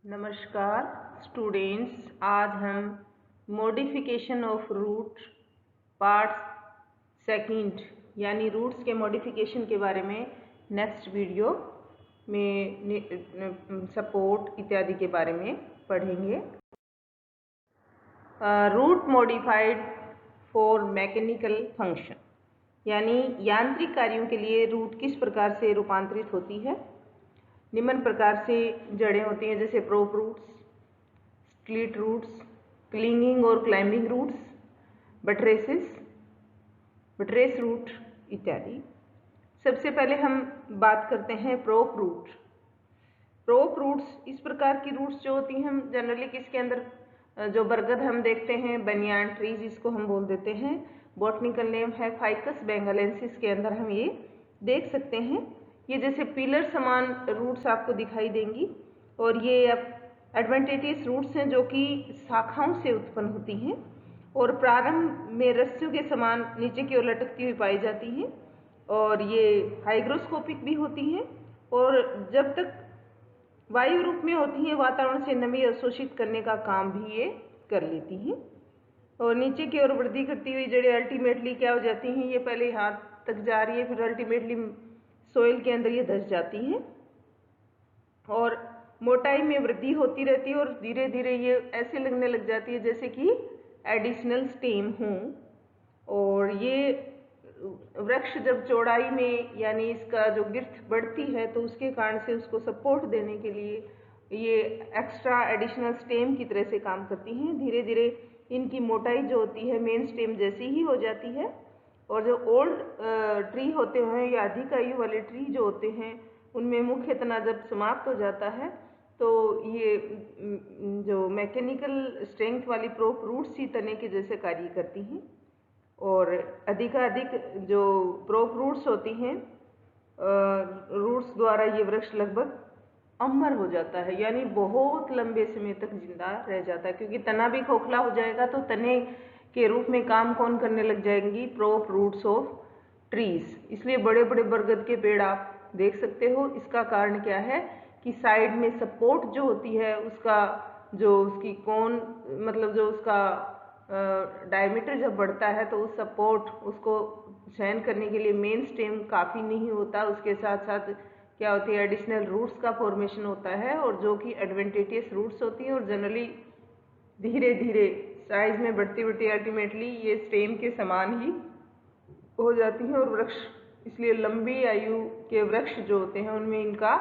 नमस्कार स्टूडेंट्स, आज हम modification of root part second यानी रूट्स के मॉडिफिकेशन के बारे में नेक्स्ट वीडियो में सपोर्ट इत्यादि के बारे में पढ़ेंगे। Root modified for mechanical function यानी यांत्रिक कार्यों के लिए रूट किस प्रकार से रूपांतरित होती है। निम्न प्रकार से जड़ें होती हैं, जैसे prop roots, split roots, clinging और क्लाइंबिंग रूट्स, बट्रेस रूट इत्यादि। सबसे पहले हम बात करते हैं प्रोप रूट। प्रोप रूट्स इस प्रकार की रूट्स जो होती हैं, हम जनरली किसके अंदर जो बरगद हम देखते हैं, बनियान ट्री जिसको हम बोल देते हैं, बॉटनिकल नेम है फाइकस बेंगालेंसिस, के अंदर हम ये देख सकते हैं। ये जैसे पिलर समान रूट्स आपको दिखाई देंगी और ये एडवेंटिशियस रूट्स हैं जो कि शाखाओं से उत्पन्न होती हैं और प्रारंभ में रस्सियों के समान नीचे की ओर लटकती हुई पाई जाती हैं और ये हाइग्रोस्कोपिक भी होती हैं और जब तक वायु रूप में होती हैं वातावरण से नमी अवशोषित करने का काम भी ये कर लेती हैं और नीचे की ओर वृद्धि करती हुई जड़ें अल्टीमेटली क्या हो जाती हैं, ये पहले यहाँ तक जा रही है, फिर अल्टीमेटली सोइल के अंदर ये धस जाती हैं और मोटाई में वृद्धि होती रहती है और धीरे धीरे ये ऐसे लगने लग जाती है जैसे कि एडिशनल स्टेम हो। और ये वृक्ष जब चौड़ाई में यानी इसका जो गिर्थ बढ़ती है तो उसके कारण से उसको सपोर्ट देने के लिए ये एक्स्ट्रा एडिशनल स्टेम की तरह से काम करती हैं। धीरे धीरे इनकी मोटाई जो होती है मेन स्टेम जैसी ही हो जाती है और जो ओल्ड ट्री होते हैं या अधिक आयु वाले ट्री जो होते हैं उनमें मुख्य तना जब समाप्त हो जाता है तो ये जो मैकेनिकल स्ट्रेंथ वाली प्रोप रूट्स ही तने के जैसे कार्य करती हैं और अधिकाधिक जो प्रोप रूट्स होती हैं रूट्स द्वारा ये वृक्ष लगभग अमर हो जाता है, यानी बहुत लंबे समय तक जिंदा रह जाता है, क्योंकि तना भी खोखला हो जाएगा तो तने के रूप में काम कौन करने लग जाएंगी, प्रोप रूट्स ऑफ ट्रीज। इसलिए बड़े बड़े बरगद के पेड़ आप देख सकते हो। इसका कारण क्या है कि साइड में सपोर्ट जो होती है उसका जो उसकी कौन मतलब जो उसका डायमीटर जब बढ़ता है तो उस सपोर्ट उसको सहन करने के लिए मेन स्टेम काफ़ी नहीं होता, उसके साथ साथ क्या होती है एडिशनल रूट्स का फॉर्मेशन होता है और जो कि एडवेंटिशियस रूट्स होती हैं और जनरली धीरे धीरे साइज में बढ़ती बढ़ती अल्टीमेटली ये स्टेम के समान ही हो जाती हैं और वृक्ष, इसलिए लंबी आयु के वृक्ष जो होते हैं उनमें इनका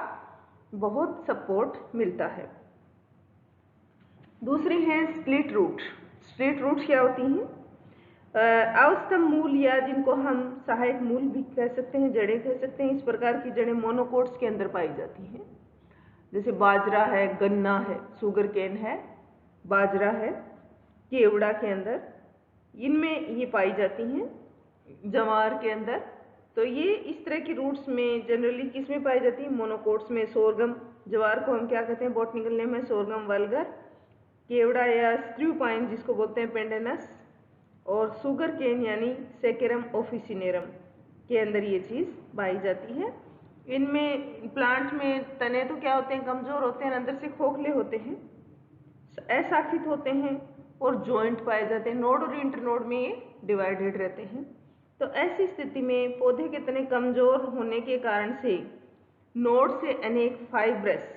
बहुत सपोर्ट मिलता है। दूसरे हैं स्प्लिट रूट। स्प्लिट रूट्स क्या होती हैं? अवस्तंभ मूल या जिनको हम सहायक मूल भी कह सकते हैं, जड़ें कह सकते हैं, इस प्रकार की जड़ें मोनोकोट्स के अंदर पाई जाती हैं। जैसे बाजरा है, गन्ना है, शुगर केन है, बाजरा है, केवड़ा के अंदर इनमें ये पाई जाती हैं, जवार के अंदर। तो ये इस तरह की रूट्स में जनरली किस में पाई जाती है, मोनोकोट्स में। सोरगम, जवार को हम क्या कहते हैं, बॉटनिकल नेम है सोरगम वल्गर, केवड़ा या स्क्रू पाइन जिसको बोलते हैं पेंडेनस, और शुगर केन यानी सेकेरम ऑफिसिनेरम के अंदर ये चीज़ पाई जाती है। इनमें प्लांट में तने तो क्या होते हैं, कमजोर होते हैं, अंदर से खोखले होते हैं, अशाखित होते हैं और जॉइंट पाए जाते हैं, नोड और इंटरनोड में ये डिवाइडेड रहते हैं। तो ऐसी स्थिति में पौधे के तने कमजोर होने के कारण से नोड से अनेक फाइब्रस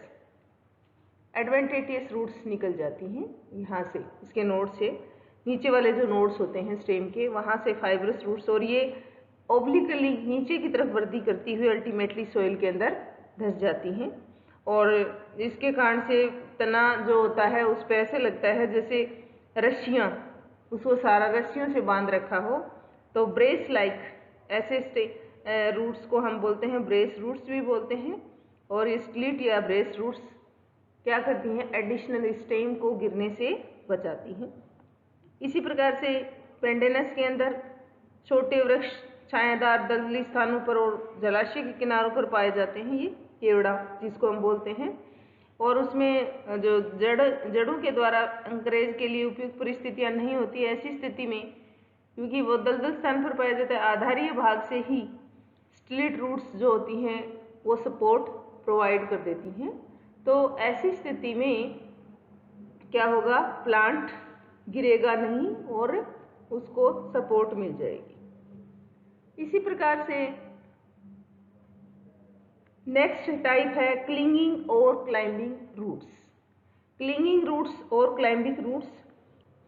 एडवेंटिशियस रूट्स निकल जाती हैं। यहाँ से इसके नोड से नीचे वाले जो नोड्स होते हैं स्टेम के, वहाँ से फाइब्रस रूट्स, और ये ओब्लिकली नीचे की तरफ वृद्धि करती हुई अल्टीमेटली सोइल के अंदर धस जाती हैं और इसके कारण से तना जो होता है उस पर ऐसे लगता है जैसे रस्सियाँ, उसको सारा रस्सियों से बांध रखा हो। तो ब्रेस लाइक ऐसे रूट्स को हम बोलते हैं, ब्रेस रूट्स भी बोलते हैं। और ये स्प्लिट या ब्रेस रूट्स क्या करती हैं, एडिशनल स्टेम को गिरने से बचाती हैं। इसी प्रकार से पेंडेनस के अंदर छोटे वृक्ष छायादार दलदली स्थानों पर और जलाशय के किनारों पर पाए जाते हैं, ये केवड़ा जिसको हम बोलते हैं। और उसमें जो जड़ों के द्वारा अंकुरेज के लिए उपयुक्त परिस्थितियां नहीं होती, ऐसी स्थिति में क्योंकि वो दलदल स्थान पर पाया जाता है, आधारीय भाग से ही स्प्लिट रूट्स जो होती हैं वो सपोर्ट प्रोवाइड कर देती हैं। तो ऐसी स्थिति में क्या होगा, प्लांट गिरेगा नहीं और उसको सपोर्ट मिल जाएगी। इसी प्रकार से नेक्स्ट टाइप है क्लिंगिंग और क्लाइंबिंग रूट्स। क्लिंगिंग रूट्स और क्लाइंबिंग रूट्स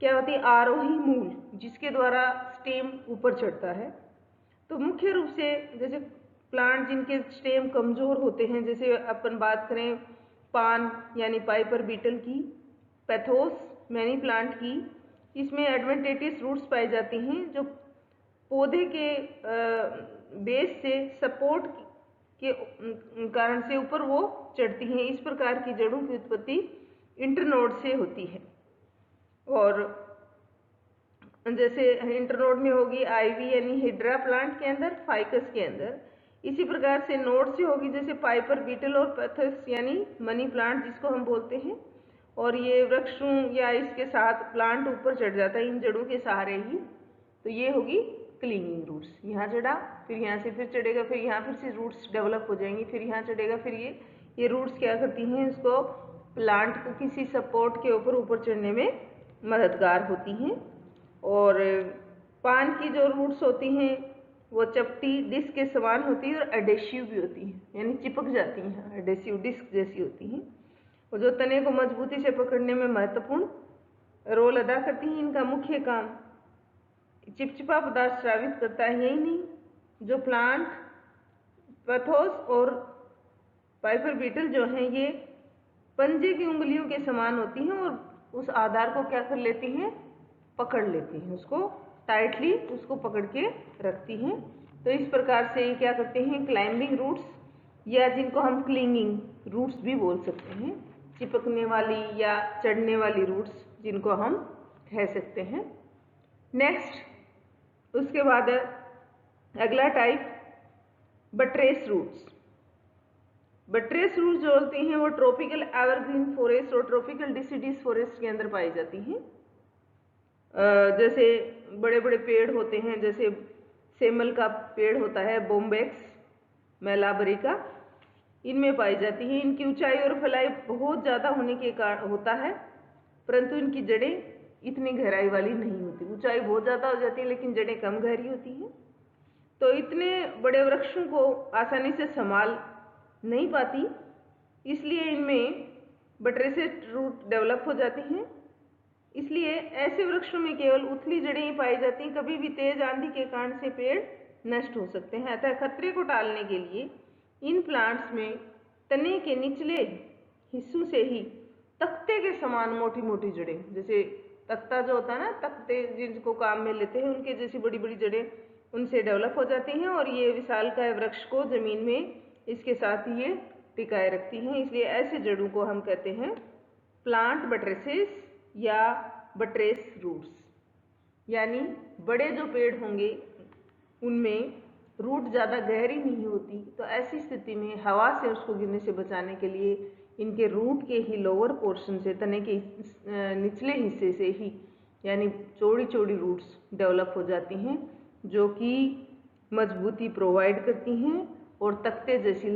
क्या होती है, आरोही मूल जिसके द्वारा स्टेम ऊपर चढ़ता है। तो मुख्य रूप से जैसे प्लांट जिनके स्टेम कमजोर होते हैं, जैसे अपन बात करें पान यानी पाइपर बीटल की, पैथोस मैनी प्लांट की, इसमें एडवेंटिशियस रूट्स पाई जाती हैं जो पौधे के बेस से सपोर्ट के कारण से ऊपर वो चढ़ती हैं। इस प्रकार की जड़ों की उत्पत्ति इंटरनोड से होती है। और जैसे इंटरनोड में होगी आईवी यानी हिड्रा प्लांट के अंदर, फाइकस के अंदर। इसी प्रकार से नोड से होगी जैसे पाइपर बीटल और पैथस यानी मनी प्लांट जिसको हम बोलते हैं। और ये वृक्षों या इसके साथ प्लांट ऊपर चढ़ जाता है इन जड़ों के सहारे ही। तो ये होगी क्लिंगिंग रूट्स। यहाँ चढ़ा, फिर यहाँ से फिर चढ़ेगा, फिर यहाँ फिर से रूट्स डेवलप हो जाएंगी, फिर यहाँ चढ़ेगा, फिर ये रूट्स क्या करती हैं, इसको प्लांट को किसी सपोर्ट के ऊपर चढ़ने में मददगार होती हैं। और पान की जो रूट्स होती हैं वो चपटी डिस्क के समान होती है और एडेसिव भी होती हैं, यानी चिपक जाती हैं, एडेसिव डिस्क जैसी होती हैं। और जो तने को मजबूती से पकड़ने में महत्वपूर्ण रोल अदा करती हैं। इनका मुख्य काम चिपचिपा पदार्थ स्रावित करता है। यही नहीं, जो प्लांट पैथोस और पाइपर बीटल जो हैं ये पंजे की उंगलियों के समान होती हैं और उस आधार को क्या कर लेती हैं, पकड़ लेती हैं, उसको टाइटली उसको पकड़ के रखती हैं। तो इस प्रकार से ये क्या करते हैं, क्लाइंबिंग रूट्स या जिनको हम क्लिंगिंग रूट्स भी बोल सकते हैं, चिपकने वाली या चढ़ने वाली रूट्स जिनको हम कह सकते हैं। नेक्स्ट उसके बाद अगला type buttress roots. Buttress roots जो होती हैं वो ट्रॉपिकल एवरग्रीन फॉरेस्ट और ट्रॉपिकल डिसिडियस फॉरेस्ट के अंदर पाई जाती हैं। जैसे बड़े बड़े पेड़ होते हैं, जैसे सेमल का पेड़ होता है, बोम्बेक्स मैलाबरी का, इनमें पाई जाती हैं। इनकी ऊंचाई और फैलाई बहुत ज़्यादा होने के कारण होता है, परंतु इनकी जड़ें इतनी गहराई वाली नहीं होती। ऊंचाई बहुत ज़्यादा हो जाती है लेकिन जड़ें कम गहरी होती हैं। तो इतने बड़े वृक्षों को आसानी से संभाल नहीं पाती, इसलिए इनमें बट्रेसेस रूट डेवलप हो जाती हैं। इसलिए ऐसे वृक्षों में केवल उथली जड़ें ही पाई जाती हैं। कभी भी तेज आंधी के कारण से पेड़ नष्ट हो सकते हैं। अतः खतरे को टालने के लिए इन प्लांट्स में तने के निचले हिस्सों से ही तख्ते के समान मोटी मोटी जड़ें, जैसे तख्ता जो होता है ना, तख्ते जिनको काम में लेते हैं, उनके जैसी बड़ी बड़ी जड़ें उनसे डेवलप हो जाती हैं और ये विशालकाय वृक्ष को जमीन में इसके साथ ही ये टिकाए रखती हैं। इसलिए ऐसे जड़ों को हम कहते हैं प्लांट बट्रेसेस या बट्रेस रूट्स। यानी बड़े जो पेड़ होंगे उनमें रूट ज़्यादा गहरी नहीं होती, तो ऐसी स्थिति में हवा से उसको गिरने से बचाने के लिए इनके रूट के ही लोअर पोर्शन से, तने के निचले हिस्से से ही, यानी चौड़ी चौड़ी रूट्स डेवलप हो जाती हैं जो कि मजबूती प्रोवाइड करती हैं और तख्ते जैसी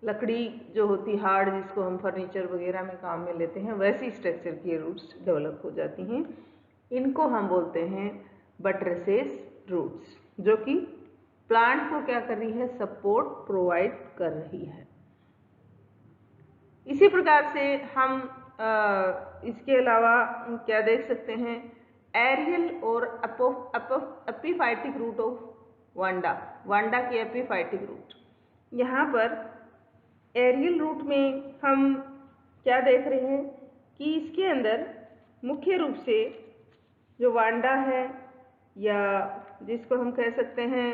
लकड़ी जो होती हार्ड, जिसको हम फर्नीचर वगैरह में काम में लेते हैं, वैसी स्ट्रक्चर की रूट्स डेवलप हो जाती हैं। इनको हम बोलते हैं बट्रेसेस रूट्स, जो कि प्लांट को क्या कर रही है, सपोर्ट प्रोवाइड कर रही है। इसी प्रकार से हम इसके अलावा क्या देख सकते हैं, एरियल और एपिफाइटिक रूट ऑफ वांडा की एपिफाइटिक रूट। यहाँ पर एरियल रूट में हम क्या देख रहे हैं कि इसके अंदर मुख्य रूप से जो वांडा है, या जिसको हम कह सकते हैं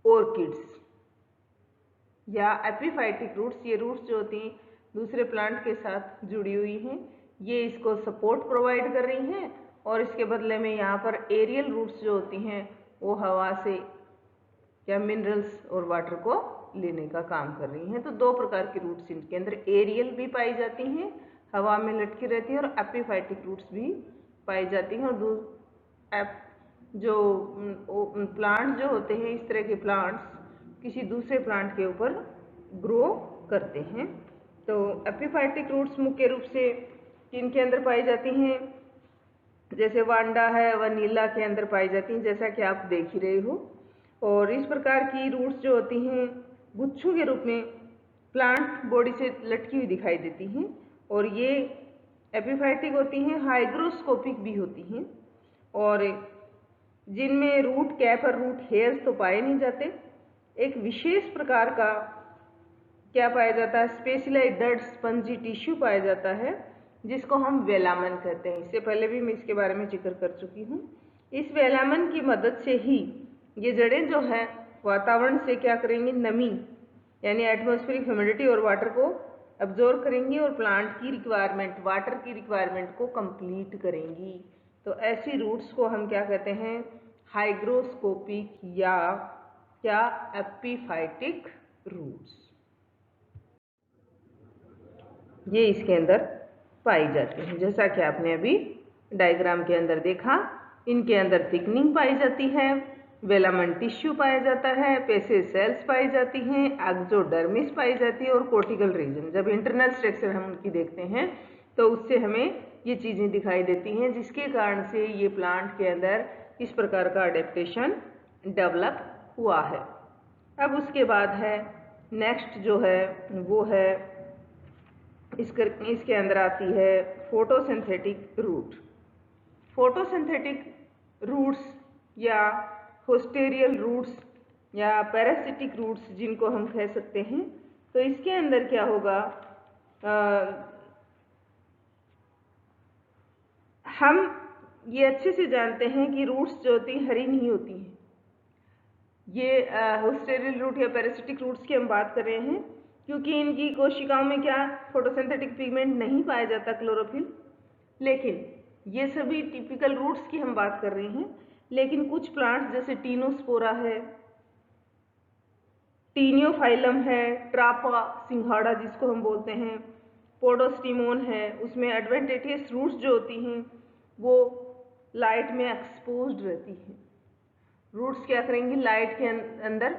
ऑर्किड्स या एपिफाइटिक रूट्स, ये रूट्स जो होती हैं दूसरे प्लांट के साथ जुड़ी हुई हैं, ये इसको सपोर्ट प्रोवाइड कर रही हैं और इसके बदले में यहाँ पर एरियल रूट्स जो होती हैं वो हवा से क्या मिनरल्स और वाटर को लेने का काम कर रही हैं। तो दो प्रकार की रूट्स इनके अंदर, एरियल भी पाई जाती हैं, हवा में लटकी रहती है, और एपिफाइटिक रूट्स भी पाई जाती हैं। और जो प्लांट जो होते हैं, इस तरह के प्लांट्स किसी दूसरे प्लांट के ऊपर ग्रो करते हैं। तो एपिफाइटिक रूट्स मुख्य रूप से किनके अंदर पाई जाती हैं? जैसे वांडा है, वनीला के अंदर पाई जाती हैं, जैसा कि आप देख ही रहे हो। और इस प्रकार की रूट्स जो होती हैं गुच्छों के रूप में प्लांट बॉडी से लटकी हुई दिखाई देती हैं, और ये एपिफाइटिक होती हैं, हाइग्रोस्कोपिक भी होती हैं, और जिनमें रूट कैप और रूट हेयर्स तो पाए नहीं जाते। एक विशेष प्रकार का क्या पाया जाता है? स्पेशलाइज्ड स्पंजी टिश्यू पाया जाता है, जिसको हम वेलामन कहते हैं। इससे पहले भी मैं इसके बारे में जिक्र कर चुकी हूँ। इस वेलामन की मदद से ही ये जड़ें जो हैं वातावरण से क्या करेंगी? नमी यानी एटमॉस्फेरिक ह्यूमिडिटी और वाटर को अब्जॉर्ब करेंगी और प्लांट की रिक्वायरमेंट, वाटर की रिक्वायरमेंट को कंप्लीट करेंगी। तो ऐसी रूट्स को हम क्या कहते हैं? हाइग्रोस्कोपिक या क्या? Epiphytic roots. ये इसके अंदर पाई जाती हैं, जैसा कि आपने अभी डायग्राम के अंदर देखा। इनके अंदर थिकनिंग पाई जाती है, वेलामन टिश्यू पाया जाता है, पेसेज सेल्स पाई जाती हैं, एक्सोडर्मिस पाई जाती है और कोर्टिकल रीजन। जब इंटरनल स्ट्रक्चर हम उनकी देखते हैं तो उससे हमें ये चीज़ें दिखाई देती हैं, जिसके कारण से ये प्लांट के अंदर इस प्रकार का अडेप्टेशन डेवलप हुआ है। अब उसके बाद है नेक्स्ट जो है वो है इसके अंदर आती है फोटोसिंथेटिक रूट। फोटोसिंथेटिक रूट्स या होस्टेरियल रूट्स या पैरासिटिक रूट्स जिनको हम कह सकते हैं, तो इसके अंदर क्या होगा? हम ये अच्छे से जानते हैं कि रूट्स जो होती हैं हरी नहीं होती हैं। ये होस्टेरियल रूट या पैरासिटिक रूट्स की हम बात कर रहे हैं, क्योंकि इनकी कोशिकाओं में क्या फोटोसिंथेटिक पिगमेंट नहीं पाया जाता, क्लोरोफिल। लेकिन ये सभी टिपिकल रूट्स की हम बात कर रहे हैं। लेकिन कुछ प्लांट्स जैसे टीनोस्पोरा है, टीनियोफाइलम है, ट्रापा सिंघाड़ा जिसको हम बोलते हैं, पोडोस्टिमोन है, उसमें एडवेंटेटियस रूट्स जो होती हैं वो लाइट में एक्सपोज्ड रहती हैं। रूट्स क्या करेंगी? लाइट के अंदर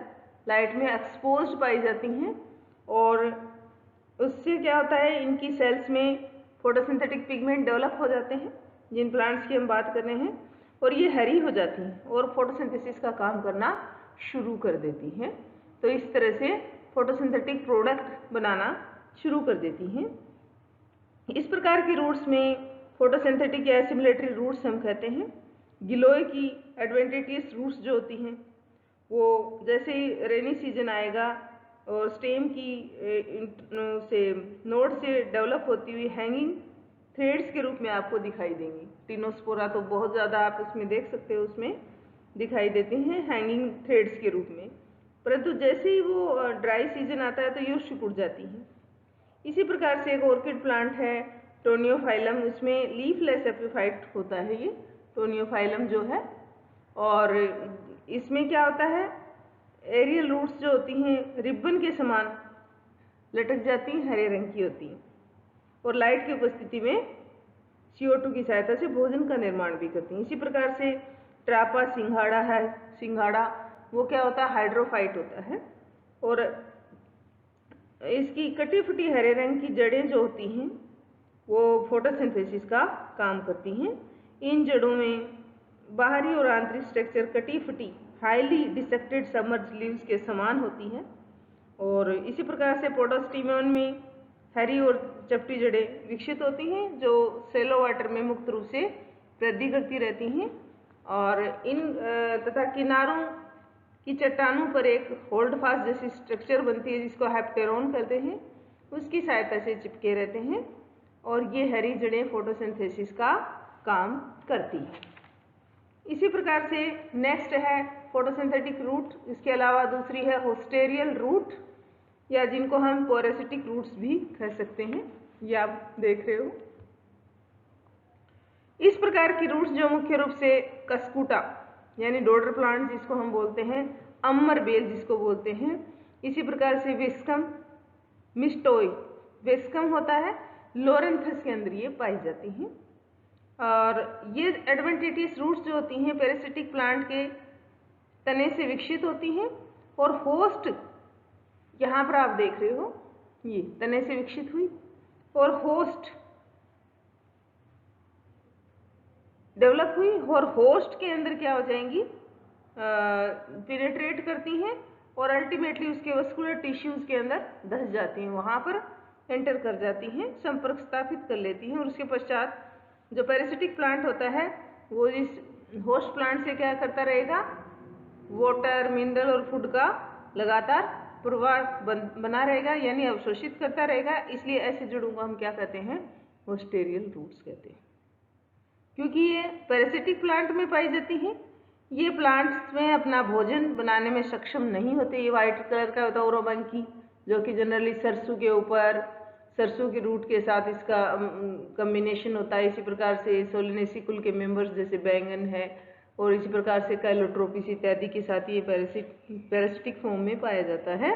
लाइट में एक्सपोज्ड पाई जाती हैं, और उससे क्या होता है? इनकी सेल्स में फोटोसिंथेटिक पिगमेंट डेवलप हो जाते हैं, जिन प्लांट्स की हम बात कर रहे हैं, और ये हरी हो जाती हैं और फोटोसिंथेसिस का काम करना शुरू कर देती हैं। तो इस तरह से फोटोसिंथेटिक प्रोडक्ट बनाना शुरू कर देती हैं। इस प्रकार की रूट्स में फोटोसिंथेटिक या एसिमुलेटरी रूट्स हम कहते हैं। गिलोय की एडवेंटेटियस रूट्स जो होती हैं वो जैसे ही रेनी सीजन आएगा और स्टेम की से नोड से डेवलप होती हुई हैंगिंग थ्रेड्स के रूप में आपको दिखाई देंगी। टीनोस्पोरा तो बहुत ज़्यादा आप उसमें देख सकते हो, उसमें दिखाई देती हैं हैंगिंग थ्रेड्स के रूप में। परंतु जैसे ही वो ड्राई सीजन आता है तो ये सिकुड़ जाती हैं। इसी प्रकार से एक ऑर्किड प्लांट है टोनियोफाइलम, उसमें लीफलेस एपिफाइट होता है ये टोनियोफाइलम जो है। और इसमें क्या होता है? एरियल रूट्स जो होती हैं रिबन के समान लटक जाती हैं, हरे रंग की होती हैं, और लाइट की उपस्थिति में CO2 की सहायता से भोजन का निर्माण भी करती हैं। इसी प्रकार से ट्रापा सिंघाड़ा है, सिंघाड़ा वो क्या होता है? हाइड्रोफाइट होता है, और इसकी कटी फटी हरे रंग की जड़ें जो होती हैं वो फोटोसिंथेसिस का काम करती हैं। इन जड़ों में बाहरी और आंतरिक स्ट्रक्चर कटी फटी हाईली डिसेक्टेड सबमर्ज लीव्स के समान होती हैं, और इसी प्रकार से पोडोस्टिमोन में हरी और चपटी जड़ें विकसित होती हैं जो सेलो वाटर में मुक्त रूप से वृद्धि करती रहती हैं, और इन तथा किनारों की चट्टानों पर एक होल्ड फास्ट जैसी स्ट्रक्चर बनती है जिसको हैप्टेरोन कहते हैं, उसकी सहायता से चिपके रहते हैं, और ये हरी जड़ें फोटोसिंथेसिस का काम करती हैं। इसी प्रकार से नेक्स्ट है फोटोसिंथेटिक रूट। इसके अलावा दूसरी है होस्टेरियल रूट, या जिनको हम पैरासिटिक रूट्स भी कह सकते हैं, ये आप देख रहे हो। इस प्रकार की रूट्स जो मुख्य रूप से कस्कुटा यानी डोडर प्लांट जिसको हम बोलते हैं, अमर बेल जिसको बोलते हैं, इसी प्रकार से विस्कम, मिस्टोई वेस्कम होता है, लोरेंथस के अंदर ये पाई जाती हैं। और ये एडवेंटिशियस रूट्स जो होती हैं पैरासिटिक प्लांट के तने से विकसित होती हैं, और होस्ट यहाँ पर आप देख रहे हो ये तने से विकसित हुई, और होस्ट डेवलप हुई, और होस्ट के अंदर क्या हो जाएंगी, पेनिट्रेट करती हैं और अल्टीमेटली उसके वस्कुलर टिश्यूज के अंदर धस जाती हैं, वहाँ पर एंटर कर जाती हैं, संपर्क स्थापित कर लेती हैं। और उसके पश्चात जो पैरासिटिक प्लांट होता है वो इस होस्ट प्लांट से क्या करता रहेगा, वाटर, मिनरल और फूड का लगातार प्रवाह बना रहेगा, यानी अवशोषित करता रहेगा। इसलिए ऐसे जड़ों को हम क्या कहते हैं, होस्टेरियल रूट्स कहते हैं, क्योंकि ये पैरासिटिक प्लांट में पाई जाती हैं। ये प्लांट्स में अपना भोजन बनाने में सक्षम नहीं होते। ये वाइट कलर का होता है ओरोबंकी, जो कि जनरली सरसों के ऊपर, सरसों के रूट के साथ इसका कम्बिनेशन होता है। इसी प्रकार से सोलिनेसी कुल के मेंबर्स जैसे बैंगन है, और इसी प्रकार से कैलोट्रोपिस इत्यादि के साथ ये पैरासिटिक फॉर्म में पाया जाता है।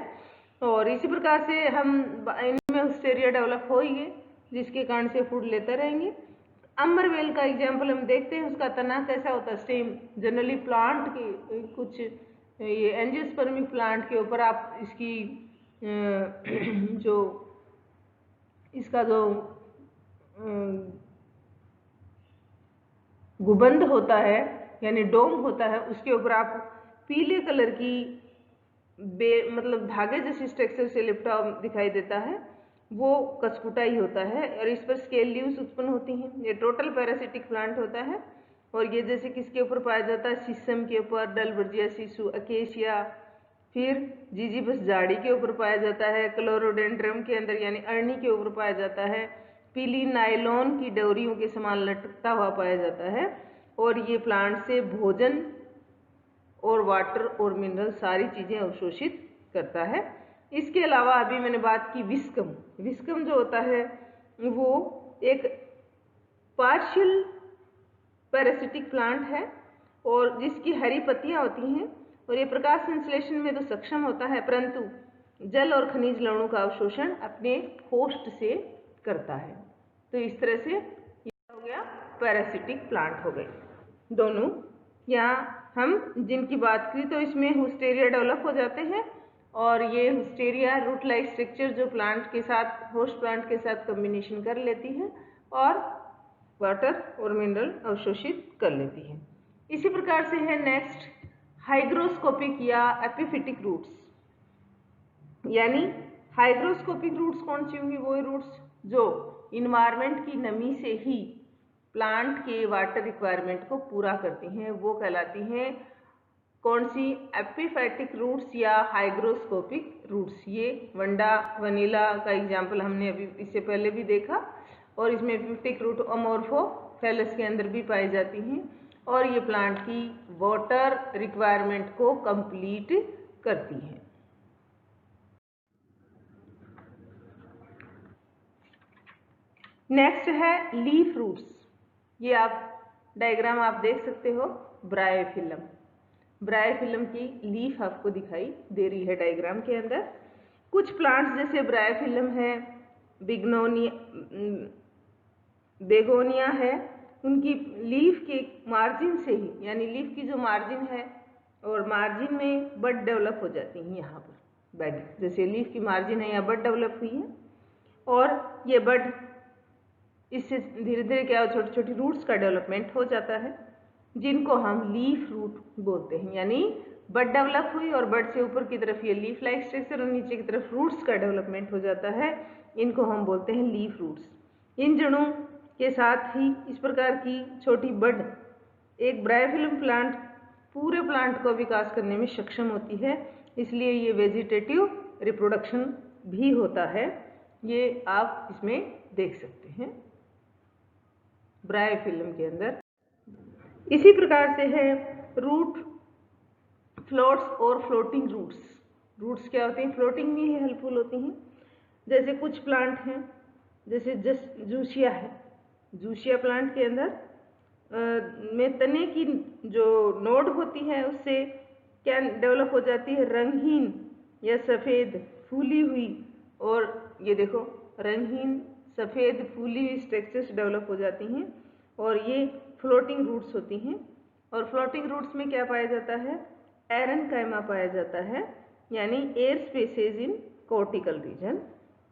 और इसी प्रकार से हम इनमें हिस्टेरिया डेवलप होगी, जिसके कारण से फूड लेते रहेंगे। अम्बरवेल का एग्जाम्पल हम देखते हैं, उसका तना कैसा होता है, सेम जनरली प्लांट के कुछ ये एंजियोस्पर्मिक प्लांट के ऊपर आप इसकी जो इसका जो गुबंद होता है यानी डोम होता है, उसके ऊपर आप पीले कलर की मतलब धागे जैसी स्ट्रक्चर से लिपटा दिखाई देता है, वो कस्कुटा ही होता है, और इस पर स्केल लीव्स उत्पन्न होती हैं। ये टोटल पैरासिटिक प्लांट होता है, और ये जैसे किसके ऊपर पाया जाता है, शीशम के ऊपर, डलबर्जिया शिशु, अकेशिया, फिर जीजीबस झाड़ी के ऊपर पाया जाता है, क्लोरोडेंड्रम के अंदर यानी अरणी के ऊपर पाया जाता है, पीली नायलॉन की डोरियों के समान लटकता हुआ पाया जाता है। और ये प्लांट से भोजन और वाटर और मिनरल सारी चीजें अवशोषित करता है। इसके अलावा अभी मैंने बात की विस्कम। विस्कम जो होता है वो एक पार्शियल पैरासिटिक प्लांट है, और जिसकी हरी पत्तियां होती हैं, और ये प्रकाश संश्लेषण में तो सक्षम होता है, परंतु जल और खनिज लवणों का अवशोषण अपने होस्ट से करता है। तो इस तरह से ये हो गया, पैरासिटिक प्लांट हो गए दोनों। यहाँ हम जिनकी बात की तो इसमें हिस्टेरिया डेवलप हो जाते हैं, और ये हिस्टेरिया रूट लाइक स्ट्रक्चर जो प्लांट के साथ, होस्ट प्लांट के साथ कम्बिनेशन कर लेती है और वाटर और मिनरल अवशोषित कर लेती है। इसी प्रकार से है नेक्स्ट हाइग्रोस्कोपिक या एपिफिटिक रूट्स। यानी हाइग्रोस्कोपिक रूट्स कौन सी होंगी, वो रूट्स जो इन्वायरमेंट की नमी से ही प्लांट के वाटर रिक्वायरमेंट को पूरा करती हैं, वो कहलाती हैं कौन सी, एपिफाइटिक रूट्स या हाइग्रोस्कोपिक रूट्स। ये वंडा वनीला का एग्जाम्पल हमने अभी इससे पहले भी देखा, और इसमें एपिफिटिक रूट अमोर्फोफेलस के अंदर भी पाई जाती हैं, और ये प्लांट की वाटर रिक्वायरमेंट को कंप्लीट करती हैं। नेक्स्ट है लीफ रूट्स। ये आप डायग्राम आप देख सकते हो, ब्रायोफिलम, ब्रायोफिलम की लीफ आपको दिखाई दे रही है डायग्राम के अंदर। कुछ प्लांट्स जैसे ब्रायोफिलम है, बेगोनिया है, उनकी लीफ के मार्जिन से ही, यानी लीफ की जो मार्जिन है और मार्जिन में बड डेवलप हो जाती हैं। यहाँ पर बड, जैसे लीफ की मार्जिन है, यहाँ बड डेवलप हुई है, और ये बड इससे धीरे धीरे क्या छोटी छोटी रूट्स का डेवलपमेंट हो जाता है, जिनको हम लीफ रूट बोलते हैं। यानी बड डेवलप हुई और बड से ऊपर की तरफ ये लीफ लाइक स्ट्रक्चर और नीचे की तरफ रूट्स का डेवलपमेंट हो जाता है, इनको हम बोलते हैं लीफ रूट्स। इन जड़ों के साथ ही इस प्रकार की छोटी बड एक ब्रायोफिलम प्लांट पूरे प्लांट को विकास करने में सक्षम होती है, इसलिए ये वेजिटेटिव रिप्रोडक्शन भी होता है। ये आप इसमें देख सकते हैं ब्रायोफिलम के अंदर। इसी प्रकार से है रूट फ्लोट्स और फ्लोटिंग रूट्स। रूट्स क्या होते हैं, फ्लोटिंग में ही हेल्पफुल होती हैं। जैसे कुछ प्लांट हैं, जैसे जूशिया है, जूशिया प्लांट के अंदर में तने की जो नोड होती है उससे क्या डेवलप हो जाती है, रंगहीन या सफ़ेद फूली हुई, और ये देखो रंगहीन सफ़ेद फूली हुई स्ट्रक्चर्स डेवलप हो जाती हैं, और ये फ्लोटिंग रूट्स होती हैं। और फ्लोटिंग रूट्स में क्या पाया जाता है? एरेनकाइमा पाया जाता है, यानी air spaces in cortical region.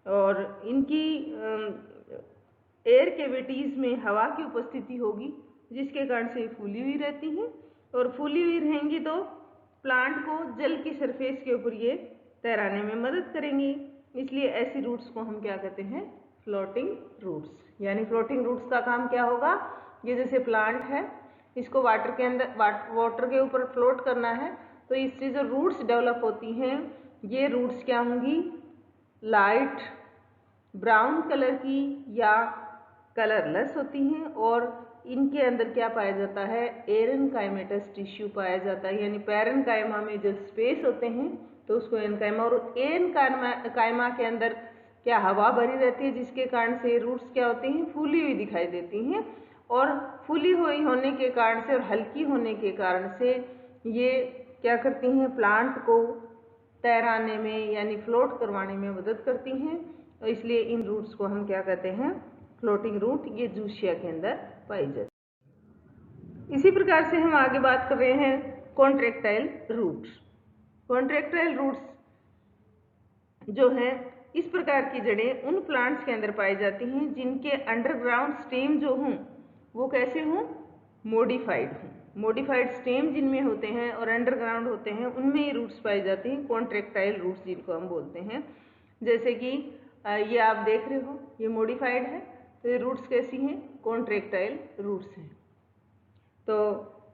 और इनकी एयर कैविटीज़ में हवा की उपस्थिति होगी, जिसके कारण से फूली हुई रहती हैं। और फूली हुई रहेंगी तो प्लांट को जल की सरफेस के ऊपर ये तैराने में मदद करेंगी। इसलिए ऐसी रूट्स को हम क्या कहते हैं? Floating roots. यानी फ्लोटिंग रूट्स का काम क्या होगा? ये जैसे प्लांट है, इसको वाटर के अंदर वाटर के ऊपर फ्लोट करना है, तो इससे जो रूट्स डेवलप होती हैं, ये रूट्स क्या होंगी? लाइट ब्राउन कलर की या कलरलेस होती हैं। और इनके अंदर क्या पाया जाता है? एरेनकाइमेटस टिश्यू पाया जाता है, यानी पैरेनकाइमा में जो स्पेस होते हैं तो उसको एरेनकाइमा। और एरेनकाइमा के अंदर क्या हवा भरी रहती है, जिसके कारण से रूट्स क्या होती हैं? फूली हुई दिखाई देती हैं। और फूली हुई होने के कारण से और हल्की होने के कारण से ये क्या करती हैं? प्लांट को तैराने में यानी फ्लोट करवाने में मदद करती हैं। और इसलिए इन रूट्स को हम क्या कहते हैं? Floating root. ये जूशिया के अंदर पाई जाती है। इसी प्रकार से हम आगे बात कर रहे हैं कॉन्ट्रैक्टाइल रूट्स। कॉन्ट्रैक्टाइल रूट्स जो है, इस प्रकार की जड़ें उन प्लांट्स के अंदर पाई जाती हैं जिनके अंडरग्राउंड स्टेम जो हों वो कैसे हों? मॉडिफाइड हों। मॉडिफाइड स्टेम जिनमें होते हैं और अंडरग्राउंड होते हैं, उनमें ये रूट्स पाई जाती हैं, कॉन्ट्रैक्टाइल रूट्स जिनको हम बोलते हैं। जैसे कि ये आप देख रहे हो, ये मॉडिफाइड है, तो ये रूट्स कैसी हैं? कॉन्ट्रैक्टाइल रूट्स हैं। तो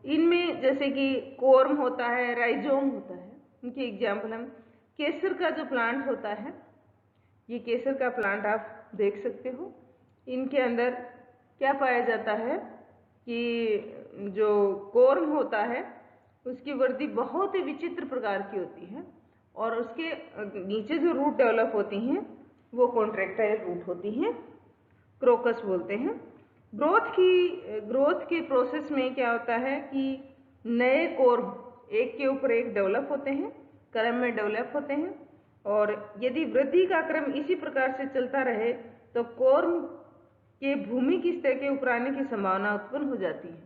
इनमें जैसे कि कोर्म होता है, राइजोम होता है, उनकी एग्जाम्पल हम केसर का जो प्लांट होता है, ये केसर का प्लांट आप देख सकते हो। इनके अंदर क्या पाया जाता है कि जो कोर्म होता है उसकी वृद्धि बहुत ही विचित्र प्रकार की होती है, और उसके नीचे जो रूट डेवलप होती हैं वो कॉन्ट्रैक्टाइल रूट होती हैं, क्रोकस बोलते हैं। ग्रोथ के प्रोसेस में क्या होता है कि नए कोर्म एक के ऊपर एक डेवलप होते हैं, क्रम में डेवलप होते हैं। और यदि वृद्धि का क्रम इसी प्रकार से चलता रहे तो कोर्म के भूमि की सतह के ऊपर आने की संभावना उत्पन्न हो जाती है।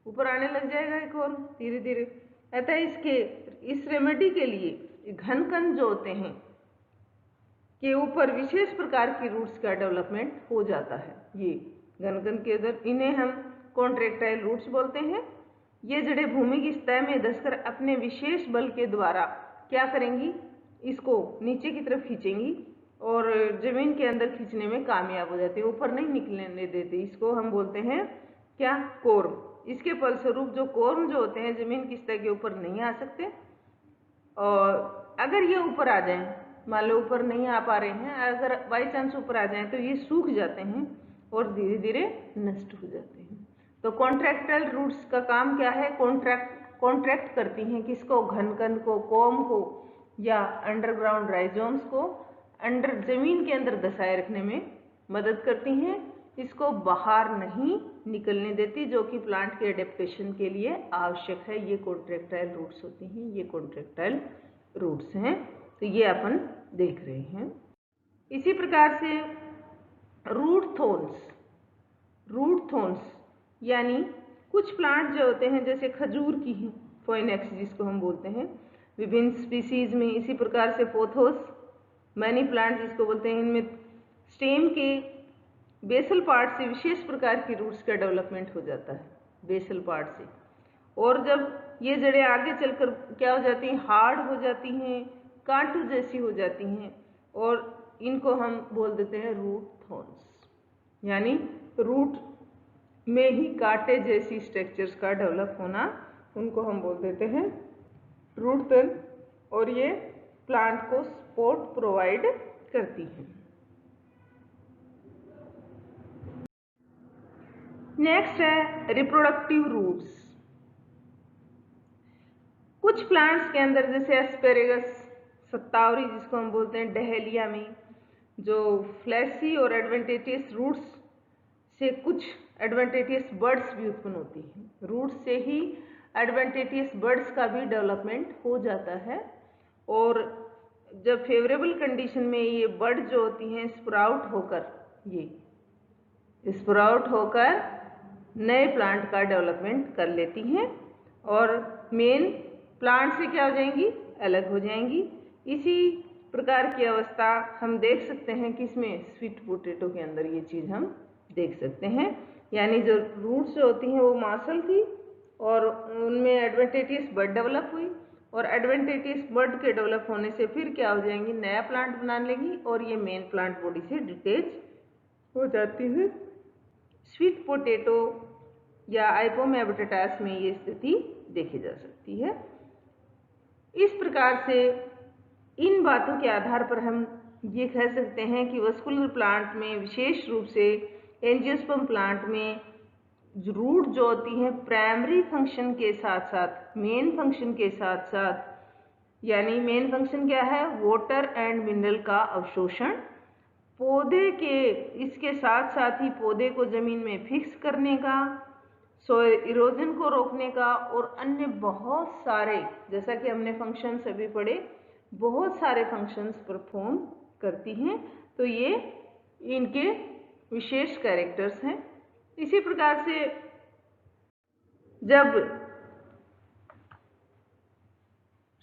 ऊपर आने लग जाएगा एक कोर्म धीरे धीरे। अतः इस रेमेडी के लिए घन कण जो होते हैं के ऊपर विशेष प्रकार की रूट्स का डेवलपमेंट हो जाता है। ये घनकण के अंदर, इन्हें हम कॉन्ट्रैक्टाइल रूट्स बोलते हैं। ये जड़ें भूमि की सतह में धंसकर अपने विशेष बल के द्वारा क्या करेंगी? इसको नीचे की तरफ खींचेंगी और जमीन के अंदर खींचने में कामयाब हो जाती है, ऊपर नहीं निकलने देते। इसको हम बोलते हैं क्या? कोर्म। इसके फलस्वरूप जो कोर्म जो होते हैं जमीन की सतह के ऊपर नहीं आ सकते, और अगर ये ऊपर आ जाएं, मान लो ऊपर नहीं आ पा रहे हैं, अगर बाई चांस ऊपर आ जाएं तो ये सूख जाते हैं और धीरे धीरे नष्ट हो जाते हैं। तो कॉन्ट्रैक्टाइल रूट्स का काम क्या है? कॉन्ट्रैक्ट करती हैं किसको? घनकण को, कोर्म को या अंडरग्राउंड राइजोम्स को अंडर जमीन के अंदर दसाए रखने में मदद करती हैं। इसको बाहर नहीं निकलने देती, जो कि प्लांट के एडेप्टेशन के लिए आवश्यक है। ये कॉन्ट्रैक्टाइल रूट्स होती हैं, ये कॉन्ट्रैक्टाइल रूट्स हैं। तो ये अपन देख रहे हैं। इसी प्रकार से रूट थोन्स यानी कुछ प्लांट जो होते हैं, जैसे खजूर की है फोइनेक्स जिसको हम बोलते हैं, विभिन्न स्पीसीज में। इसी प्रकार से पोथोस, मैनी प्लांट जिसको बोलते हैं, इनमें स्टेम के बेसल पार्ट से विशेष प्रकार की रूट्स का डेवलपमेंट हो जाता है, बेसल पार्ट से। और जब ये जड़ें आगे चलकर क्या हो जाती हैं? हार्ड हो जाती हैं, कांटू जैसी हो जाती हैं, और इनको हम बोल देते हैं रूट थोन्स। यानी रूट में ही कांटे जैसी स्ट्रक्चर्स का डेवलप होना, उनको हम बोल देते हैं रूट थोन। और ये प्लांट को सपोर्ट प्रोवाइड करती हैं। नेक्स्ट है रिप्रोडक्टिव रूट्स। कुछ प्लांट्स के अंदर, जैसे एस्पेरेगस, सत्तावरी जिसको हम बोलते हैं, डहेलिया में जो फ्लैशी और एडवेंटेटियस रूट्स से कुछ एडवेंटेटियस बर्ड्स भी उत्पन्न होती हैं। रूट्स से ही एडवेंटेटियस बर्ड्स का भी डेवलपमेंट हो जाता है। और जब फेवरेबल कंडीशन में ये बर्ड जो होती हैं स्प्राउट होकर नए प्लांट का डेवलपमेंट कर लेती हैं और मेन प्लांट से क्या हो जाएंगी, अलग हो जाएंगी। इसी प्रकार की अवस्था हम देख सकते हैं कि इसमें स्वीट पोटैटो के अंदर ये चीज़ हम देख सकते हैं। यानी जो रूट्स जो होती हैं वो मार्शल थी और उनमें एडवेंटिशियस बड डेवलप हुई और एडवेंटिशियस बड के डेवलप होने से फिर क्या हो जाएंगी, नया प्लांट बना लेंगी और ये मेन प्लांट बॉडी से डिटैच हो जाती है। स्वीट पोटैटो या आइपोमेबटाटास में ये स्थिति देखी जा सकती है। इस प्रकार से इन बातों के आधार पर हम ये कह सकते हैं कि वस्कुलर प्लांट में, विशेष रूप से एंजियोस्पर्म प्लांट में रूट जो होती हैं प्राइमरी फंक्शन के साथ साथ मेन फंक्शन के साथ साथ, यानी मेन फंक्शन क्या है, वाटर एंड मिनरल का अवशोषण, पौधे के इसके साथ साथ ही पौधे को जमीन में फिक्स करने का, सोइल इरोजन को रोकने का और अन्य बहुत सारे, जैसा कि हमने फंक्शंस अभी पढ़े, बहुत सारे फंक्शंस परफॉर्म करती हैं। तो ये इनके विशेष कैरेक्टर्स हैं। इसी प्रकार से जब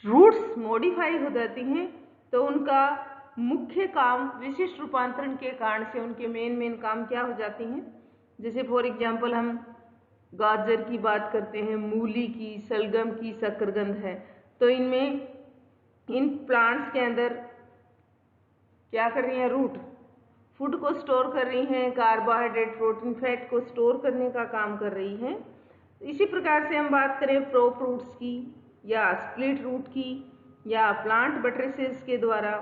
रूट्स मॉडिफाई हो जाती हैं तो उनका मुख्य काम, विशिष्ट रूपांतरण के कारण से उनके मेन काम क्या हो जाती हैं। जैसे फॉर एग्जांपल हम गाजर की बात करते हैं, मूली की, सलगम की शकरकंद है, तो इनमें इन प्लांट्स के अंदर क्या कर रही हैं, रूट फूड को स्टोर कर रही हैं, कार्बोहाइड्रेट, प्रोटीन, फैट को स्टोर करने का काम कर रही हैं। इसी प्रकार से हम बात करें प्रोप रूट्स की या स्प्लिट रूट की या प्लांट बट्रेसेस के द्वारा,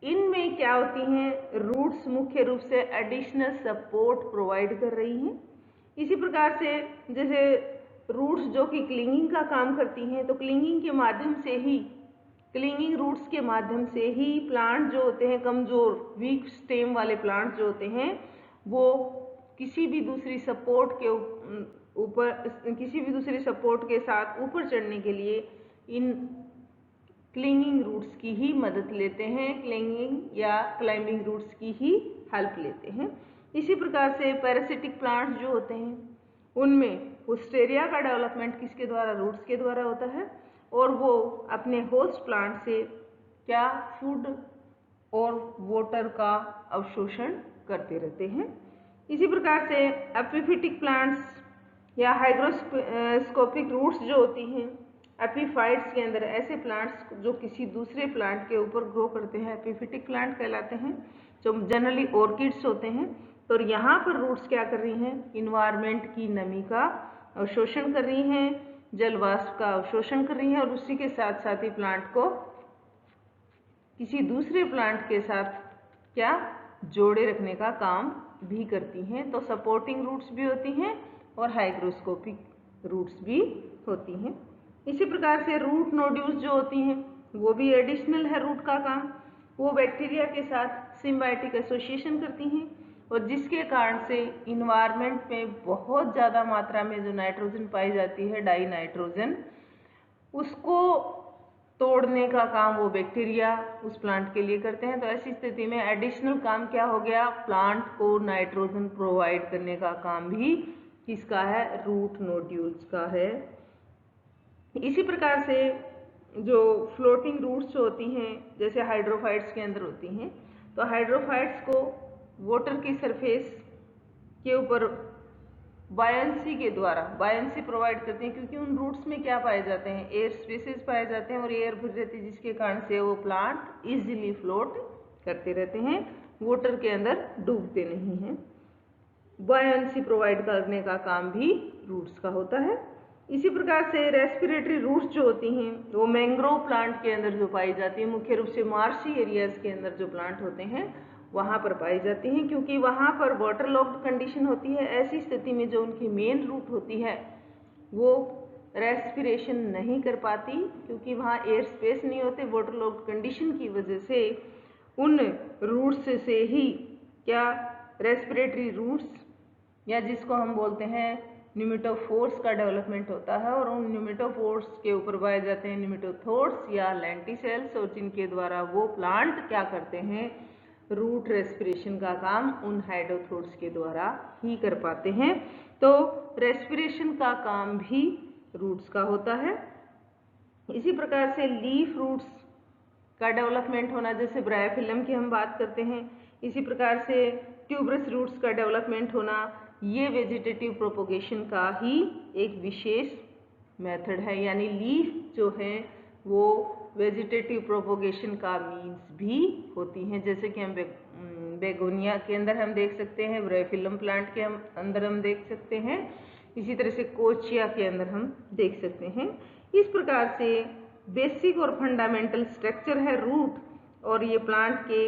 इनमें क्या होती हैं, रूट्स मुख्य रूप से एडिशनल सपोर्ट प्रोवाइड कर रही हैं। इसी प्रकार से जैसे रूट्स जो कि क्लिंगिंग का काम करती हैं, तो क्लिंगिंग के माध्यम से ही, क्लिंगिंग रूट्स के माध्यम से ही प्लांट जो होते हैं, कमजोर वीक स्टेम वाले प्लांट जो होते हैं, वो किसी भी दूसरी सपोर्ट के ऊपर, किसी भी दूसरी सपोर्ट के साथ ऊपर चढ़ने के लिए इन क्लिंगिंग रूट्स की ही मदद लेते हैं, क्लिंगिंग या क्लाइंबिंग रूट्स की ही हेल्प लेते हैं। इसी प्रकार से पैरासिटिक प्लांट्स जो होते हैं उनमें विस्टेरिया का डेवलपमेंट किसके द्वारा, रूट्स के द्वारा होता है और वो अपने होस्ट प्लांट से क्या, फूड और वाटर का अवशोषण करते रहते हैं। इसी प्रकार से एपिफिटिक प्लांट्स या हाइग्रोस्कोपिक रूट्स जो होती हैं एपीफाइट्स के अंदर, ऐसे प्लांट्स जो किसी दूसरे प्लांट के ऊपर ग्रो करते हैं एपिफिटिक प्लांट कहलाते हैं, जो जनरली ऑर्किड्स होते हैं। तो यहाँ पर रूट्स क्या कर रही हैं, इन्वायरमेंट की नमी का अवशोषण कर रही हैं, जलवाष्प का अवशोषण कर रही हैं और उसी के साथ साथ ही प्लांट को किसी दूसरे प्लांट के साथ क्या, जोड़े रखने का काम भी करती हैं। तो सपोर्टिंग रूट्स भी होती हैं और हाइग्रोस्कोपिक रूट्स भी होती हैं। इसी प्रकार से रूट नोड्यूल्स जो होती हैं वो भी एडिशनल है रूट का काम, वो बैक्टीरिया के साथ सिम्बायोटिक एसोसिएशन करती हैं और जिसके कारण से इन्वायरमेंट में बहुत ज़्यादा मात्रा में जो नाइट्रोजन पाई जाती है, डाई नाइट्रोजन, उसको तोड़ने का काम वो बैक्टीरिया उस प्लांट के लिए करते हैं। तो ऐसी स्थिति में एडिशनल काम क्या हो गया, प्लांट को नाइट्रोजन प्रोवाइड करने का काम भी किसका है, रूट नोड्यूल्स का है। इसी प्रकार से जो फ्लोटिंग रूट्स होती हैं जैसे हाइड्रोफाइट्स के अंदर होती हैं, तो हाइड्रोफाइट्स को वाटर की सरफेस के ऊपर बायंसी के द्वारा बायंसी प्रोवाइड करते हैं, क्योंकि उन रूट्स में क्या पाए जाते हैं, एयर स्पेसेस पाए जाते हैं और एयर भर रहती है, जिसके कारण से वो प्लांट इजीली फ्लोट करते रहते हैं, वाटर के अंदर डूबते नहीं हैं। बायंसी प्रोवाइड करने का काम भी रूट्स का होता है। इसी प्रकार से रेस्पिरेटरी रूट्स जो होती हैं वो मैंग्रोव प्लांट के अंदर जो पाई जाती है, मुख्य रूप से मार्शी एरियाज के अंदर जो प्लांट होते हैं वहाँ पर पाई जाती हैं, क्योंकि वहाँ पर वाटर लॉक्ड कंडीशन होती है। ऐसी स्थिति में जो उनकी मेन रूट होती है वो रेस्पिरेशन नहीं कर पाती, क्योंकि वहाँ एयर स्पेस नहीं होते, वाटर लॉक्ड कंडीशन की वजह से उन रूट्स से ही क्या, रेस्पिरेटरी रूट्स या जिसको हम बोलते हैं न्यूमेटोफोर्स का डेवलपमेंट होता है और उन न्यूमेटोफोर्स के ऊपर पाए जाते हैं न्यूमेटोथोर्स या लेंटिसेल्स, और जिनके द्वारा वो प्लांट क्या करते हैं, रूट रेस्पिरेशन का काम उन हाइड्रोथोड्स के द्वारा ही कर पाते हैं। तो रेस्पिरेशन का काम भी रूट्स का होता है। इसी प्रकार से लीफ रूट्स का डेवलपमेंट होना, जैसे ब्रायोफिलम की हम बात करते हैं, इसी प्रकार से ट्यूबरस रूट्स का डेवलपमेंट होना, ये वेजिटेटिव प्रोपोगेशन का ही एक विशेष मेथड है। यानी लीफ जो है वो वेजिटेटिव प्रोपोगेशन का मीन्स भी होती हैं, जैसे कि हम बेगोनिया के अंदर हम देख सकते हैं, ब्रायोफिलम प्लांट के अंदर हम देख सकते हैं, इसी तरह से कोचिया के अंदर हम देख सकते हैं। इस प्रकार से बेसिक और फंडामेंटल स्ट्रक्चर है रूट, और ये प्लांट के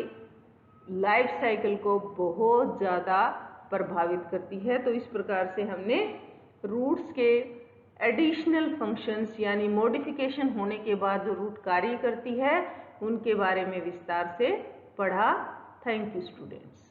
लाइफ साइकिल को बहुत ज़्यादा प्रभावित करती है। तो इस प्रकार से हमने रूट्स के एडिशनल फंक्शंस यानी मॉडिफिकेशन होने के बाद जो रूट कार्य करती है उनके बारे में विस्तार से पढ़ा। Thank you students.